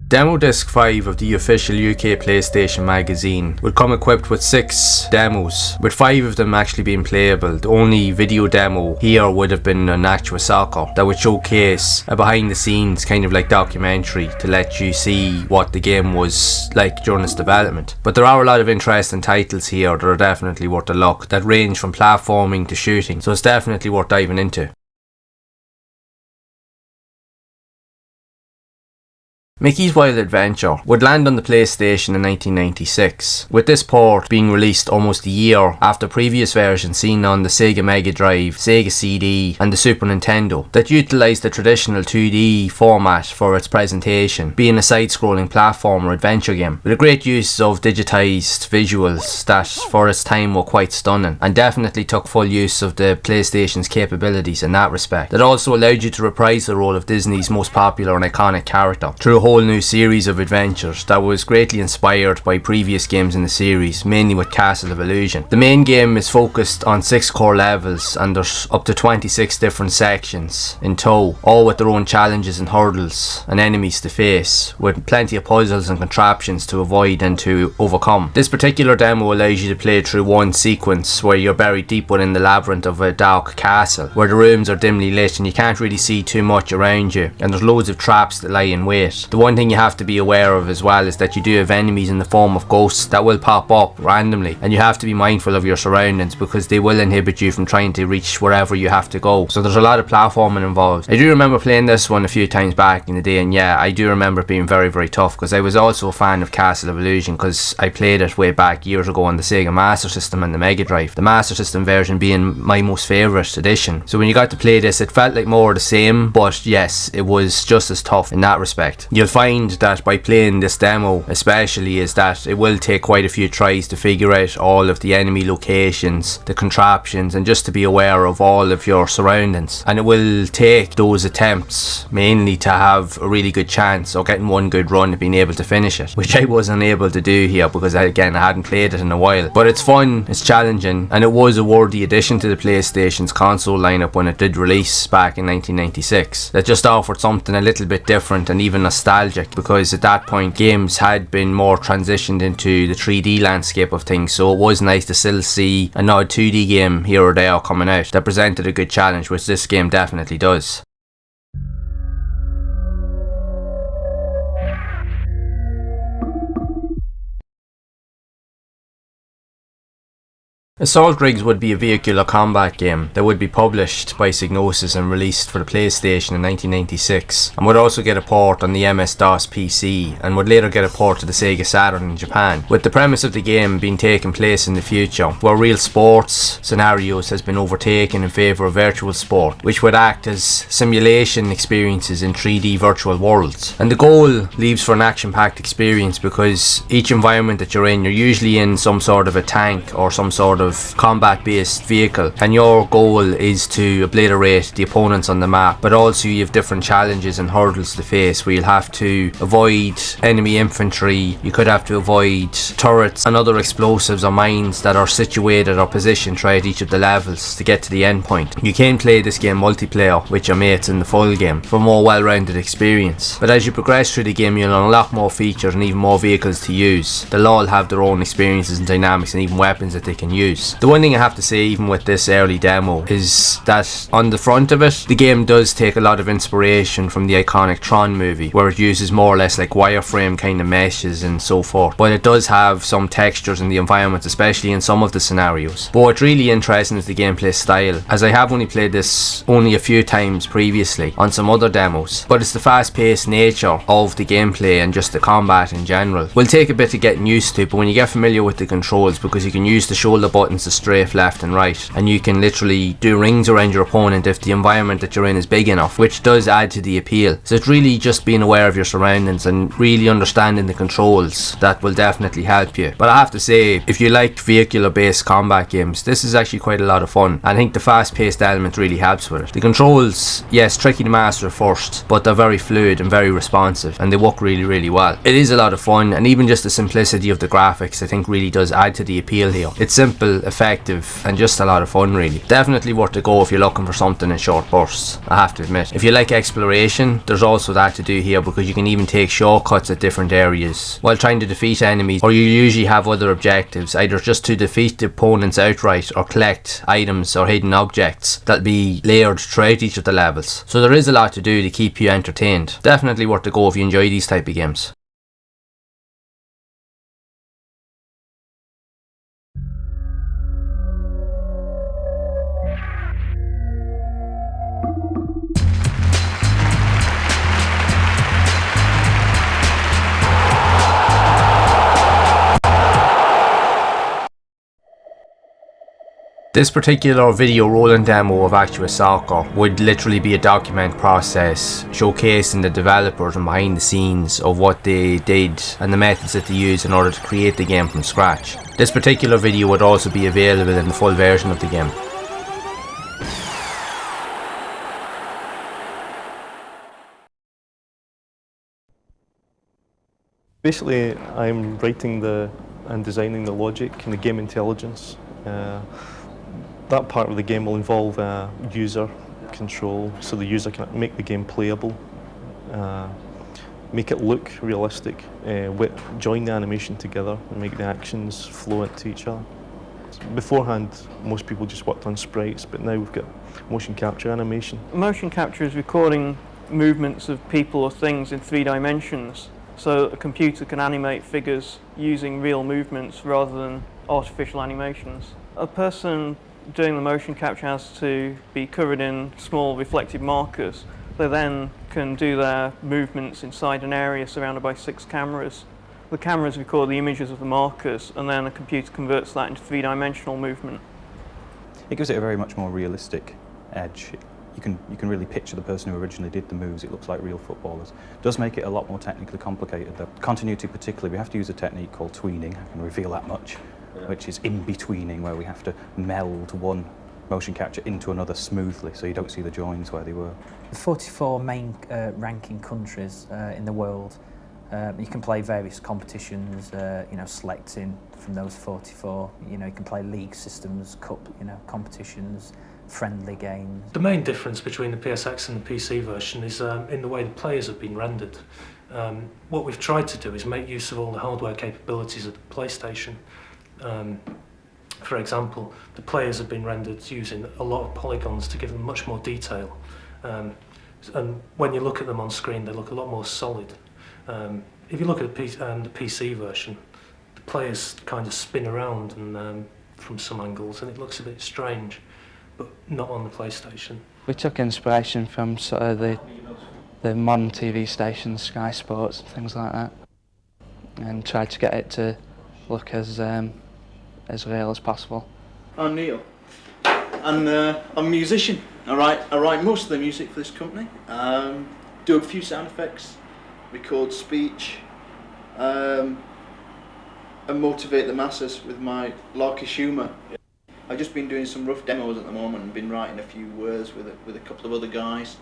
Demo Disc 5 of the official UK PlayStation magazine would come equipped with 6 demos, with 5 of them actually being playable. The only video demo here would have been an actual soccer that would showcase a behind the scenes kind of like documentary to let you see what the game was like during its development. But there are a lot of interesting titles here that are definitely worth a look, that range from platforming to shooting, so it's definitely worth diving into. Mickey's Wild Adventure would land on the PlayStation in 1996, with this port being released almost a year after previous versions seen on the Sega Mega Drive, Sega CD and the Super Nintendo that utilised the traditional 2D format for its presentation, being a side-scrolling platformer adventure game, with a great use of digitised visuals that for its time were quite stunning, and definitely took full use of the PlayStation's capabilities in that respect. It also allowed you to reprise the role of Disney's most popular and iconic character through a whole new series of adventures that was greatly inspired by previous games in the series, mainly with Castle of Illusion. The main game is focused on 6 core levels, and there's up to 26 different sections in tow, all with their own challenges and hurdles and enemies to face, with plenty of puzzles and contraptions to avoid and to overcome. This particular demo allows you to play through one sequence where you're buried deep within the labyrinth of a dark castle, where the rooms are dimly lit and you can't really see too much around you, and there's loads of traps that lie in wait. The one thing you have to be aware of as well is that you do have enemies in the form of ghosts that will pop up randomly, and you have to be mindful of your surroundings because they will inhibit you from trying to reach wherever you have to go. So there's a lot of platforming involved. I do remember playing this one a few times back in the day, and yeah, I do remember it being very, very tough because I was also a fan of Castle of Illusion because I played it way back years ago on the Sega Master System and the Mega Drive, the Master System version being my most favourite edition. So when you got to play this, it felt like more of the same, but yes, it was just as tough in that respect. You'll find that by playing this demo especially is that it will take quite a few tries to figure out all of the enemy locations, the contraptions, and just to be aware of all of your surroundings, and it will take those attempts mainly to have a really good chance of getting one good run and being able to finish it, which I wasn't able to do here because I hadn't played it in a while. But it's fun, it's challenging, and it was a worthy addition to the PlayStation's console lineup when it did release back in 1996, that just offered something a little bit different and even nostalgic, because at that point games had been more transitioned into the 3D landscape of things, so it was nice to still see an odd 2D game here or there coming out that presented a good challenge, which this game definitely does. Assault Rigs would be a vehicular combat game that would be published by Psygnosis and released for the PlayStation in 1996, and would also get a port on the MS-DOS PC, and would later get a port to the Sega Saturn in Japan, with the premise of the game being taking place in the future, where real sports scenarios has been overtaken in favour of virtual sport, which would act as simulation experiences in 3D virtual worlds. And the goal leaves for an action-packed experience because each environment that you're in, you're usually in some sort of a tank or some sort of combat-based vehicle, and your goal is to obliterate the opponents on the map, but also you have different challenges and hurdles to face where you'll have to avoid enemy infantry, you could have to avoid turrets and other explosives or mines that are situated or positioned throughout each of the levels to get to the end point. You can play this game multiplayer with your mates in the full game for a more well-rounded experience, but as you progress through the game you'll unlock more features and even more vehicles to use. They'll all have their own experiences and dynamics and even weapons that they can use. The one thing I have to say even with this early demo is that on the front of it, the game does take a lot of inspiration from the iconic Tron movie, where it uses more or less like wireframe kind of meshes and so forth, but it does have some textures in the environments, especially in some of the scenarios. But what's really interesting is the gameplay style, as I have only played this only a few times previously on some other demos, but it's the fast-paced nature of the gameplay and just the combat in general. Will take a bit of getting used to, but when you get familiar with the controls, because you can use the shoulder buttons to strafe left and right, and you can literally do rings around your opponent if the environment that you're in is big enough, which does add to the appeal. So it's really just being aware of your surroundings and really understanding the controls that will definitely help you. But I have to say, if you like vehicular based combat games, this is actually quite a lot of fun. I think the fast paced element really helps with it. The controls, yes, tricky to master at first, but they're very fluid and very responsive, and they work really, really well. It is a lot of fun, and even just the simplicity of the graphics I think really does add to the appeal here. It's simple simple, effective, and just a lot of fun really. Definitely worth a go if you're looking for something in short bursts, I have to admit. If you like exploration, there's also that to do here, because you can even take shortcuts at different areas while trying to defeat enemies, or you usually have other objectives, either just to defeat the opponents outright or collect items or hidden objects that'll be layered throughout each of the levels. So there is a lot to do to keep you entertained. Definitely worth a go if you enjoy these type of games. This particular video rolling demo of Actua Soccer would literally be a document process showcasing the developers and behind the scenes of what they did and the methods that they used in order to create the game from scratch. This particular video would also be available in the full version of the game. Basically, I'm writing and designing the logic and the game intelligence. That part of the game will involve user control, so the user can make the game playable, make it look realistic, join the animation together and make the actions fluent to each other. Beforehand, most people just worked on sprites, but now we've got motion capture animation. Motion capture is recording movements of people or things in 3 dimensions, so a computer can animate figures using real movements rather than artificial animations. A person doing the motion capture has to be covered in small reflective markers. They then can do their movements inside an area surrounded by 6 cameras. The cameras record the images of the markers, and then a computer converts that into 3-dimensional movement. It gives it a very much more realistic edge. You can really picture the person who originally did the moves. It looks like real footballers. It does make it a lot more technically complicated though. Continuity particularly, we have to use a technique called tweening, I can reveal that much, which is in-betweening, where we have to meld one motion capture into another smoothly so you don't see the joins where they were. The 44 main ranking countries in the world, you can play various competitions, selecting from those 44. You can play league systems, cup, competitions, friendly games. The main difference between the PSX and the PC version is in the way the players have been rendered. What we've tried to do is make use of all the hardware capabilities of the PlayStation. For example, the players have been rendered using a lot of polygons to give them much more detail. And when you look at them on screen, they look a lot more solid. If you look at the PC version, the players kind of spin around and from some angles, and it looks a bit strange, but not on the PlayStation. We took inspiration from sort of the modern TV stations, Sky Sports, things like that, and tried to get it to look as real as possible. I'm Neil, and I'm a musician. I write most of the music for this company. Do a few sound effects, record speech, and motivate the masses with my larkish humour. I've just been doing some rough demos at the moment and been writing a few words with a couple of other guys.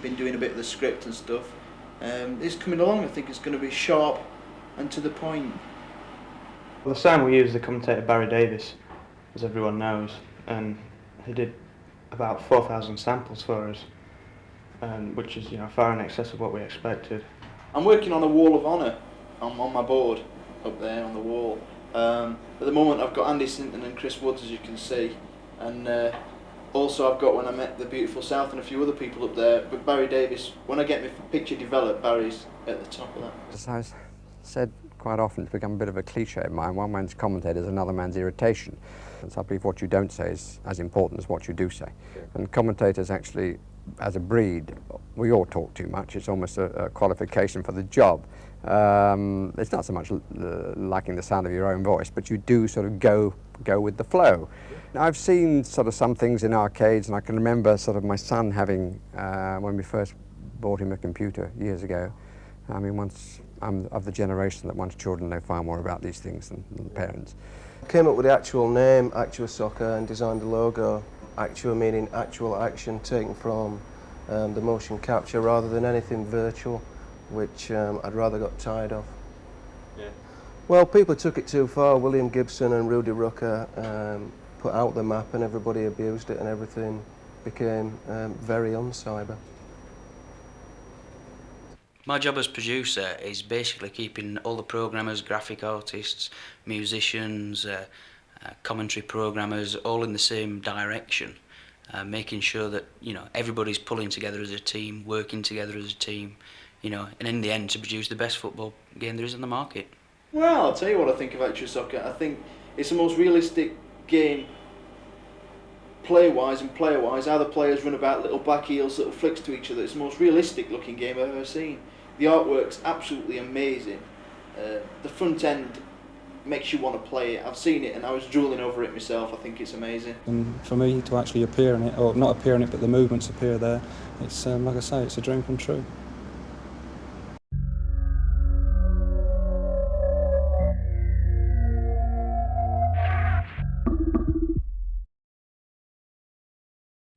Been doing a bit of the script and stuff. It's coming along. I think it's going to be sharp and to the point. Well, the sound we use is the commentator Barry Davis, as everyone knows, and he did about 4,000 samples for us, which is far in excess of what we expected. I'm working on a wall of honour on my board up there on the wall. At the moment I've got Andy Sinton and Chris Woods, as you can see, and also I've got When I Met the Beautiful South and a few other people up there, but Barry Davis, when I get my picture developed, Barry's at the top of that. As I've said quite often, it's become a bit of a cliche of mine, one man's commentator is another man's irritation. And so I believe what you don't say is as important as what you do say. And commentators actually, as a breed, we all talk too much. It's almost a qualification for the job. It's not so much liking the sound of your own voice, but you do sort of go with the flow. I've seen sort of some things in arcades, and I can remember sort of my son having, when we first bought him a computer years ago, I mean, I'm of the generation that once children know far more about these things than the parents. Came up with the actual name, Actua Soccer, and designed the logo. Actua meaning actual action taken from the motion capture rather than anything virtual, which I'd rather got tired of. Yeah. Well, people took it too far. William Gibson and Rudy Rucker put out the map and everybody abused it and everything became very un-cyber. My job as producer is basically keeping all the programmers, graphic artists, musicians, commentary programmers all in the same direction, making sure that everybody's pulling together as a team, working together as a team, and in the end to produce the best football game there is on the market. Well, I'll tell you what I think of Actual Soccer. I think it's the most realistic game play-wise and player-wise. How the players run about, little back heels, little flicks to each other. It's the most realistic looking game I've ever seen. The artwork's absolutely amazing. The front end makes you want to play it. I've seen it and I was drooling over it myself. I think it's amazing. And for me to actually appear in it, or not appear in it, but the movements appear there, it's like I say, it's a dream come true.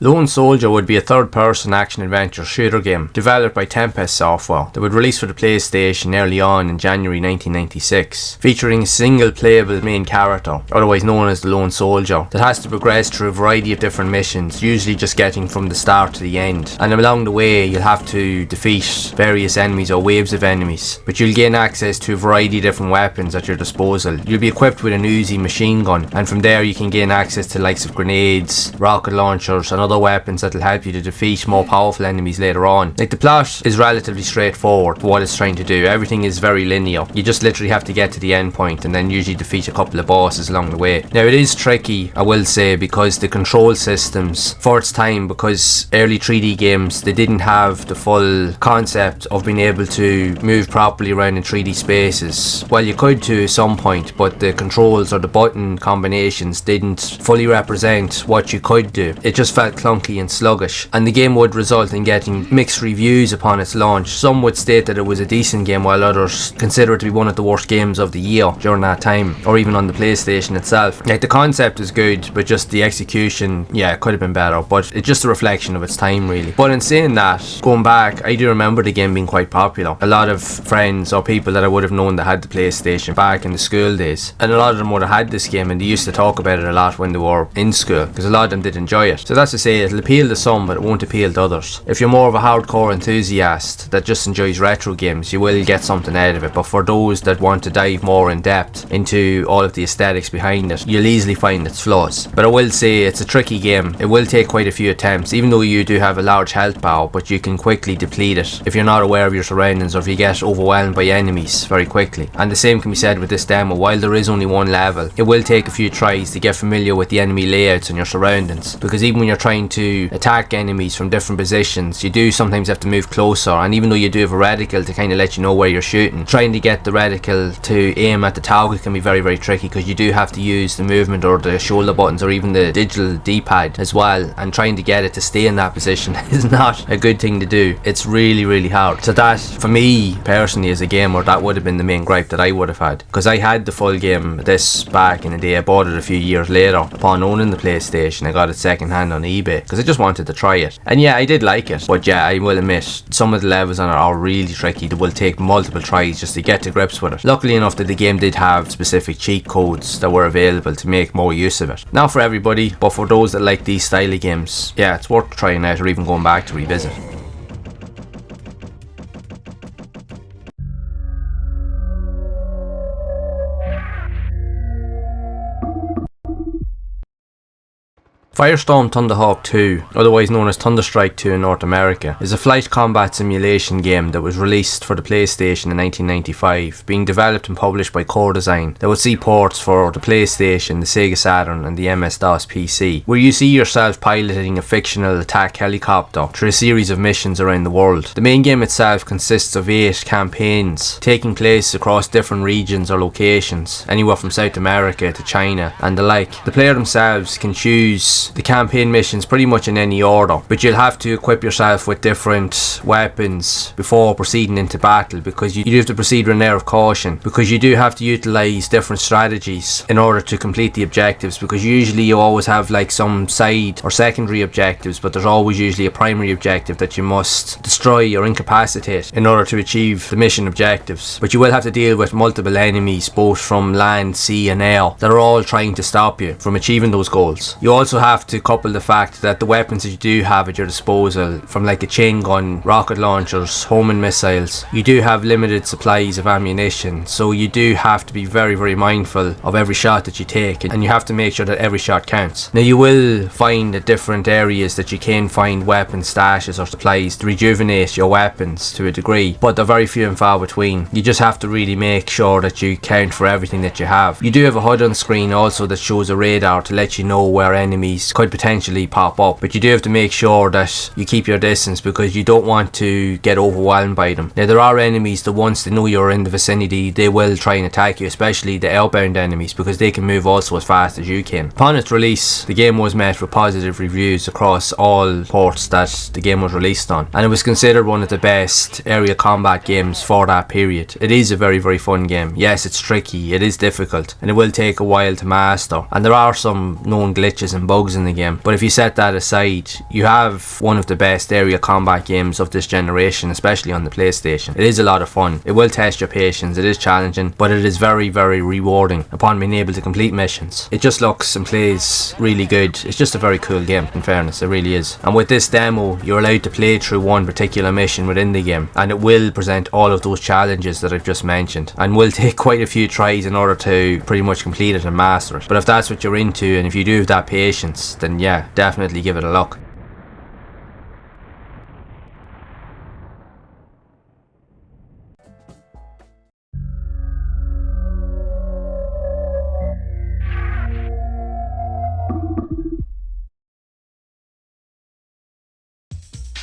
Lone Soldier would be a third-person action-adventure shooter game developed by Tempest Software that would release for the PlayStation early on in January 1996, featuring a single playable main character, otherwise known as the Lone Soldier, that has to progress through a variety of different missions, usually just getting from the start to the end. And along the way you'll have to defeat various enemies or waves of enemies, but you'll gain access to a variety of different weapons at your disposal. You'll be equipped with an Uzi machine gun, and from there you can gain access to the likes of grenades, rocket launchers and other weapons that will help you to defeat more powerful enemies later on. Like, the plot is relatively straightforward for what it's trying to do. Everything is very linear. You just literally have to get to the end point and then usually defeat a couple of bosses along the way. Now, it is tricky, I will say, because the control systems for its time, because early 3D games, they didn't have the full concept of being able to move properly around in 3D spaces. Well, you could to some point, but the controls or the button combinations didn't fully represent what you could do. It just felt clunky and sluggish, and the game would result in getting mixed reviews upon its launch. Some would state that it was a decent game, while others consider it to be one of the worst games of the year during that time, or even on the PlayStation itself. Like, the concept is good, but just the execution, yeah, it could have been better, but it's just a reflection of its time, really. But in saying that, going back, I do remember the game being quite popular. A lot of friends or people that I would have known that had the PlayStation back in the school days, and a lot of them would have had this game and they used to talk about it a lot when they were in school, because a lot of them did enjoy it. So that's to say, it'll appeal to some, but it won't appeal to others. If you're more of a hardcore enthusiast that just enjoys retro games, you will get something out of it, but for those that want to dive more in depth into all of the aesthetics behind it, you'll easily find its flaws. But I will say it's a tricky game. It will take quite a few attempts, even though you do have a large health bar, but you can quickly deplete it if you're not aware of your surroundings or if you get overwhelmed by enemies very quickly. And the same can be said with this demo. While there is only one level, it will take a few tries to get familiar with the enemy layouts and your surroundings, because even when you're trying to attack enemies from different positions, you do sometimes have to move closer, and even though you do have a reticle to kind of let you know where you're shooting, trying to get the reticle to aim at the target can be very, very tricky, because you do have to use the movement or the shoulder buttons or even the digital D-pad as well, and trying to get it to stay in that position is not a good thing to do. It's really, really hard. So that, for me personally as a gamer, that would have been the main gripe that I would have had, because I had the full game this back in the day. I bought it a few years later upon owning the PlayStation. I got it second hand on eBay because I just wanted to try it, and yeah, I did like it, but yeah, I will admit some of the levels on it are really tricky. They will take multiple tries just to get to grips with it. Luckily enough that the game did have specific cheat codes that were available to make more use of it. Not for everybody, but for those that like these style of games, yeah, it's worth trying out or even going back to revisit. Firestorm Thunderhawk 2, otherwise known as Thunderstrike 2 in North America, is a flight combat simulation game that was released for the PlayStation in 1995, being developed and published by Core Design, that would see ports for the PlayStation, the Sega Saturn and the MS-DOS PC, where you see yourself piloting a fictional attack helicopter through a series of missions around the world. The main game itself consists of 8 campaigns, taking place across different regions or locations, anywhere from South America to China and the like. The player themselves can choose the campaign missions pretty much in any order, but you'll have to equip yourself with different weapons before proceeding into battle, because you do have to proceed with an air of caution, because you do have to utilize different strategies in order to complete the objectives, because usually you always have like some side or secondary objectives, but there's always usually a primary objective that you must destroy or incapacitate in order to achieve the mission objectives. But you will have to deal with multiple enemies, both from land, sea and air, that are all trying to stop you from achieving those goals. You also have to couple the fact that the weapons that you do have at your disposal, from like a chain gun, rocket launchers, homing missiles, you do have limited supplies of ammunition, so you do have to be very, very mindful of every shot that you take, and you have to make sure that every shot counts. Now you will find at different areas that you can find weapon stashes or supplies to rejuvenate your weapons to a degree, but they're very few and far between. You just have to really make sure that you count for everything that you have. You do have a HUD on screen also that shows a radar to let you know where enemies could potentially pop up, but you do have to make sure that you keep your distance, because you don't want to get overwhelmed by them. Now there are enemies that once they know you're in the vicinity, they will try and attack you, especially the outbound enemies, because they can move also as fast as you can. Upon its release, the game was met with positive reviews across all ports that the game was released on, and it was considered one of the best area combat games for that period. It is a very, very fun game. Yes, it's tricky, it is difficult, and it will take a while to master, and there are some known glitches and bugs in the game, but if you set that aside, you have one of the best area combat games of this generation, especially on the PlayStation. It is a lot of fun. It will test your patience, it is challenging, but it is very, very rewarding upon being able to complete missions. It just looks and plays really good. It's just a very cool game, in fairness, it really is. And with this demo, you're allowed to play through one particular mission within the game, and it will present all of those challenges that I've just mentioned, and will take quite a few tries in order to pretty much complete it and master it. But if that's what you're into, and if you do have that patience, then yeah, definitely give it a look.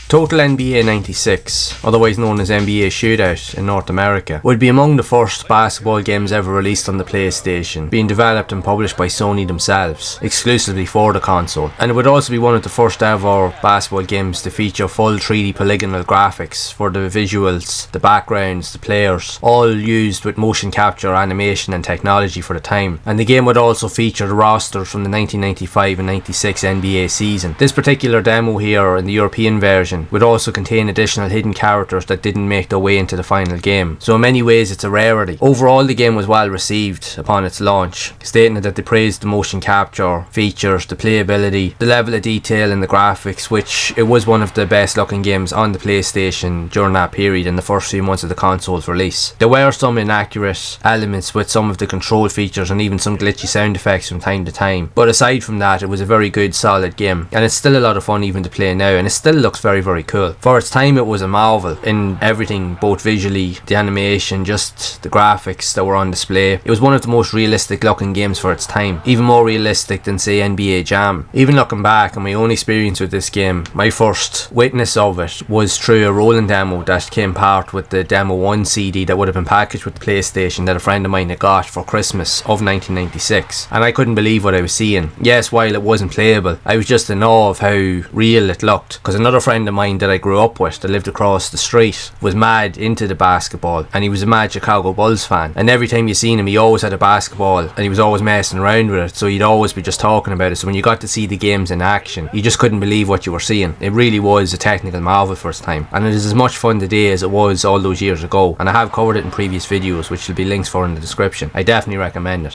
Total NBA 96, otherwise known as NBA Shootout in North America, would be among the first basketball games ever released on the PlayStation, being developed and published by Sony themselves, exclusively for the console. And it would also be one of the first ever basketball games to feature full 3D polygonal graphics for the visuals, the backgrounds, the players, all used with motion capture, animation and technology for the time. And the game would also feature the rosters from the 1995 and 96 NBA season. This particular demo here in the European version would also contain additional hidden characters that didn't make their way into the final game, so in many ways it's a rarity. Overall, the game was well received upon its launch, stating that they praised the motion capture features, the playability, the level of detail in the graphics, which it was one of the best looking games on the PlayStation during that period in the first few months of the console's release. There were some inaccurate elements with some of the control features and even some glitchy sound effects from time to time, but aside from that, it was a very good, solid game, and it's still a lot of fun even to play now, and it still looks very, very cool. For its time, it was a marvel in everything, both visually, the animation, just the graphics that were on display. It was one of the most realistic looking games for its time, even more realistic than say NBA Jam. Even looking back on my own experience with this game, my first witness of it was through a rolling demo that came part with the Demo 1 CD that would have been packaged with the PlayStation that a friend of mine had got for Christmas of 1996, and I couldn't believe what I was seeing. Yes, while it wasn't playable, I was just in awe of how real it looked, because another friend of mine that I grew up with that lived across the street was mad into the basketball, and he was a mad Chicago Bulls fan, and every time you seen him he always had a basketball and he was always messing around with it, so you'd always be just talking about it. So when you got to see the games in action, you just couldn't believe what you were seeing. It really was a technical marvel for its time, and it is as much fun today as it was all those years ago, and I have covered it in previous videos which will be links for in the description. I definitely recommend it.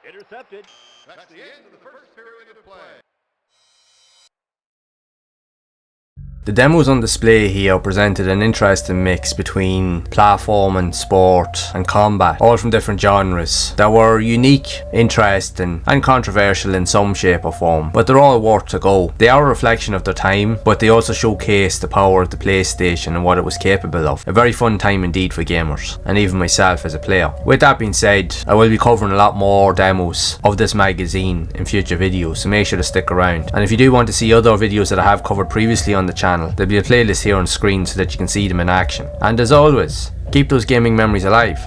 Intercepted. That's the end of the first period of play. The demos on display here presented an interesting mix between platforming, sport and combat, all from different genres that were unique, interesting and controversial in some shape or form, but they're all worth a go. They are a reflection of their time, but they also showcase the power of the PlayStation and what it was capable of. A very fun time indeed for gamers, and even myself as a player. With that being said, I will be covering a lot more demos of this magazine in future videos, so make sure to stick around. And if you do want to see other videos that I have covered previously on the channel, there'll be a playlist here on screen so that you can see them in action. And as always, keep those gaming memories alive.